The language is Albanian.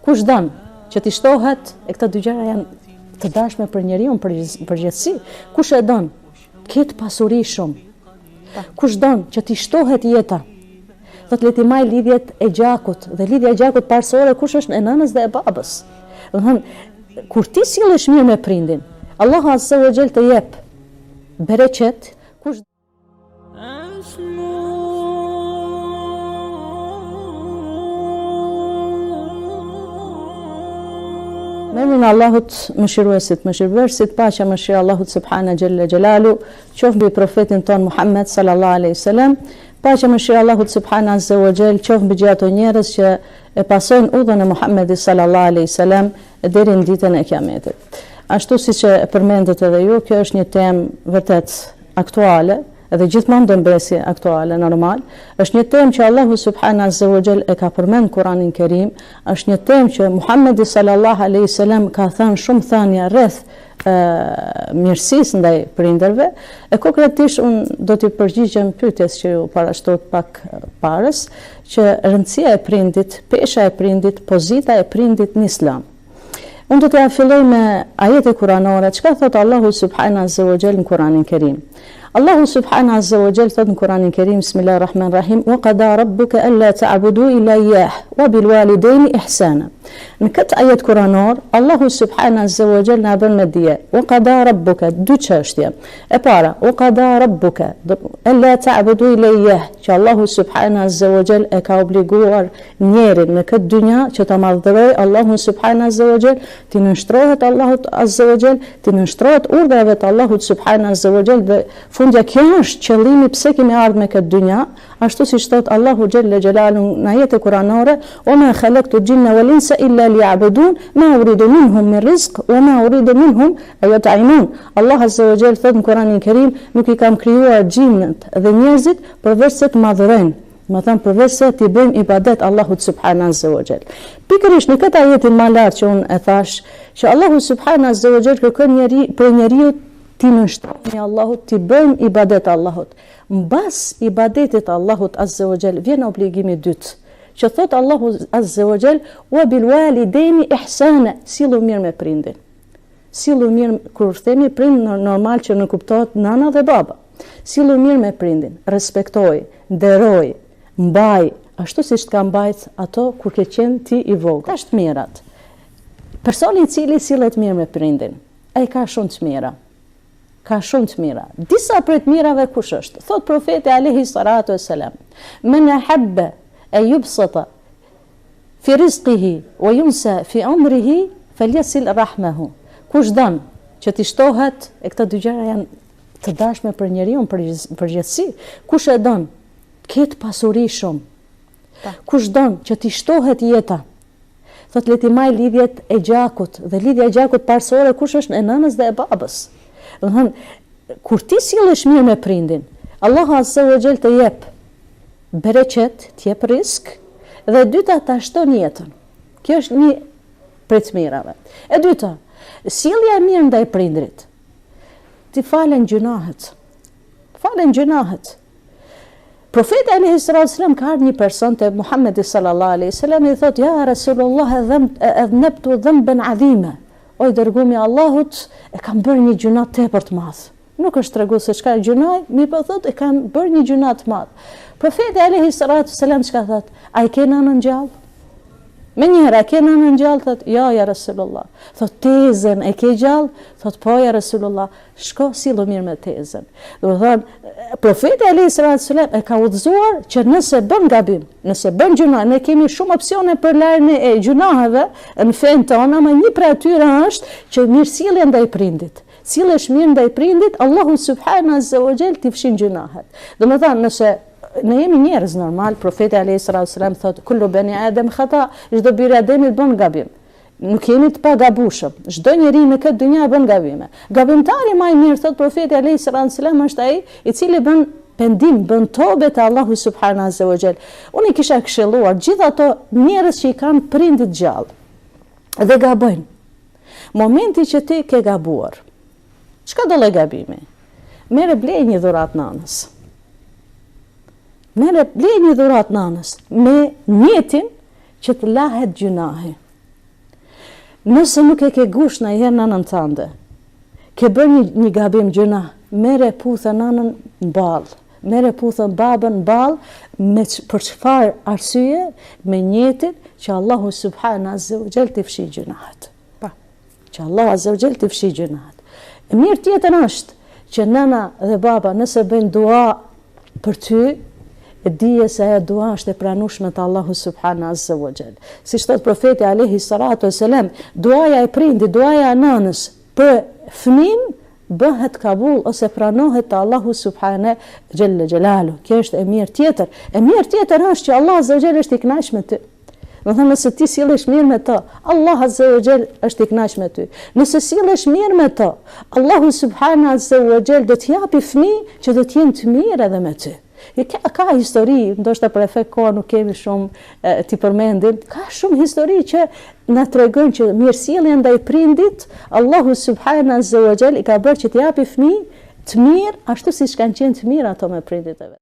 Kush don që t'i shtohet, e këta dy gjëra janë të dashme për njeriu përgjithësi. Kush e don ketë pasuri shumë. Kush don që t'i shtohet jeta, thot le t'i maj lidhjet e gjakut, dhe lidhja e gjakut parsorë kush është? E nënës dhe e babës. Do të thonë, kur ti sillesh mirë me prindin, Allahu Azza wa Jall të jep bereqet. Kush me emrin e Allahut mëshiruesit, mëshirëvërësit, paqja mëshira Allahut subhana xhalla xhelalu, qof mbi profetin ton Muhammed sallallahu alaihi wasallam, paqja mëshira Allahut subhana azza wa xhall qof mbi gjithë ato njerëz që e pasojnë udhën e Muhammedit sallallahu alaihi wasallam deri në ditën e Kiametit. Ashtu siç e përmendët edhe ju, kjo është një temë vërtet aktuale, edhe gjithmonë do mbesi aktuale, normal. Është një temë që Allahu subhanahu azza wa jall e ka përmend në Kur'anin Kerim, është një temë që Muhammedi sallallahu alaihi wasallam ka thënë shumë thënia rreth mirësisë ndaj prindërve, e konkretisht unë do t'i përgjigjem pyetjes që ju parashtot pak parës, që rëndësia e prindit, pesha e prindit, pozita e prindit në Islam. Unë do t'ja filloj me ajete kuranore, çka thot Allahu subhanahu azza wa jall në Kur'anin Kerim. Allahu subhanahu azza wa jall thot në Kur'anin Kerim, bismillahirrahmanirrahim, wa qada rabbuka alla ta'budu illa iyyah wa bil walidayni ihsana. Në këtë ajet kuranor, Allahu subhanahu azza wa jall na bën me dije, wa qada rabbuka, dy çështje. E para, wa qada rabbuka alla ta'budu illa iyyah, që Allahu subhanahu azza wa jall e ka obliguar njerin në këtë dynja që ta madhëroj Allahu subhanahu azza wa jall, ti nënshtrohet Allahut azza wa jall, ti nënshtrohet urdhrave të Allahut subhanahu azza wa jall, dhe fundja kjo është qëllimi pse kemi ardhur me këtë dynja, ashtu siç thot Allahu xhalla xhelalu në ajete kuranore, "O ma khalaqtu jinna wal insa illa liya'budun, ma uridu minhum min rizq wa ma uridu minhum an yut'imun." Allah azza wa jalla thot në Kur'anin Kerim, nuk I kam krijuar xhinët dhe njerëzit përveç se të madhërojnë. Më thënë përveç se t'i bëjmë ibadet Allahut subhanahu azza wa jall. Pikërisht në këtë ajetin më lart që unë e thash, që Allahu subhanahu azza wa jall kërkon për njeriu ti nënshtrohemi Allahut, ti bëjmë ibadet Allahut. Mbas ibadetit Allahut azza wa jall vjen obligimi I dytë, që thot Allahu azza wa jall, "Wa bil walidayni ihsana", sillu mirë me prindin. Sillu mirë, kur themi prind, normal që në kuptohet nana dhe baba. Sillu mirë me prindin, respektoj, nderoj, mbaj, ashtu siç ka mbajt ato kur ke qenë ti I vogël. Tash të mirat. Personi I cili sillet mirë me prindin, ai ka shumë të mira. Ka shumë të mira. Disa prej të mirave kush është? Thot profeti alayhi salatu wassalam, "Men ahabba an yubsata fi rizqihi wa yunsa fi umrihi falyasil rahmahu." Kush don që t'i shtohet, e këta dy gjëra janë të dashme për njeriu përgjithësi. Kush e don ketë pasuri shumë. Kush don që t'i shtohet jeta, thot le t'i maj lidhjet e gjakut, dhe lidhja e gjakut parsorë kush është? E nënës dhe e babës. Do të thonë, kur ti sillesh mirë me prindin, Allahu azza wa jall të jep bereqet, të jep risk, dhe dyta ta shton jetën. Kjo është një prej të mirave. E dyta, sjellja e mirë ndaj prindrit. Ti falen gjunahet. Falen gjunahet. Profeti alayhi salatu wasallam ka ardhur një person te Muhammedi sallallahu alaihi wasallam I thot, "Ja Rasulullah, adhnabtu dhanban 'azima." O I dërgumi Allahut, e kam bërë një gjuna tepër të madh. Nuk është tregu se çka gjunoj, mi po thot e kam bërë një gjuna të madh. Profeti alayhi salatu wasallam çka thot? A I ke nënën gjallë? Me njëherë, a ke nënën gjallë? Thot, ja Rasulullah. Thot, tezën e ke gjallë? Thot, po ja Rasulullah. Shko sillu mirë me tezën. Do të thonë, profeti alayhi salatu wasallam e ka udhëzuar që nëse bën gabim, nëse bën gjuna, ne kemi shumë opsione për larjen e gjunaheve në fen tonë, ama një prej atyre është që mirësjellja ndaj prindit. Sillesh mirë ndaj prindit, Allahu subhanahu azza wa jall t'i fshin gjunahet. Do të thonë, nëse ne jemi njerëz normal, profeti alayhi salatu wasallam thot, "Kullu bani Adam khata", çdo bir Ademit bën gabim. Nuk jemi të pagabueshëm. Çdo njeri në këtë dynjë bën gabime. Gabimtari më I mirë, thot profeti alayhi salatu wasallam, është ai I cili bën pendim, bën tobe te Allahu subhanahu azza wa jall. Unë I kisha këshilluar gjithë ato njerëz që I kanë prindit gjallë dhe gabojnë. Momenti që ti ke gabuar, çka do lloj gabimi? Merë blej një dhuratë nanës. Merë blej një dhuratë nanës me niyetin që të lahet gjunahi. Nëse nuk e ke gush ndonjëherë nënën tënde, ke bërë një gabim gjuna, merre putha nënën në ballë, merre putha babën në ballë, për çfarë arsye? Me njetin që Allahu subhanahu azza wa jall të fshi gjunahet. Që Allahu azza wa jall të fshi gjunahet. E mirë tjetër është që nëna dhe baba nëse bëjnë dua për ty, e dije se ajo dua është e pranueshme te Allahu subhanahu azza wa jall. Siç thot profeti alayhi salatu wasalam, duaja e prindit, duaja e nënës për fëmin bëhet kabul ose pranohet te Allahu subhanahu jalla jalalu. Kjo është e mirë tjetër. E mirë tjetër është që Allah azza wa jall është i kënaqur me ty. Do të thonë, nëse ti sillesh mirë me to, Allah azza wa jall është i kënaqur me ty. Nëse sillesh mirë me to, Allahu subhanahu azza wa jall do të japi fëmijë që do të jenë të mirë edhe me ty. Ka histori, ndoshta për efekt kohë nuk kemi shumë t'i përmendim, ka shumë histori që na tregojnë që mirësjellja ndaj prindit, Allahu subhanahu azza wa jall i ka bërë që t'i japi fëmijë të mirë, ashtu siç kanë qenë të mirë ato me prindit e vet.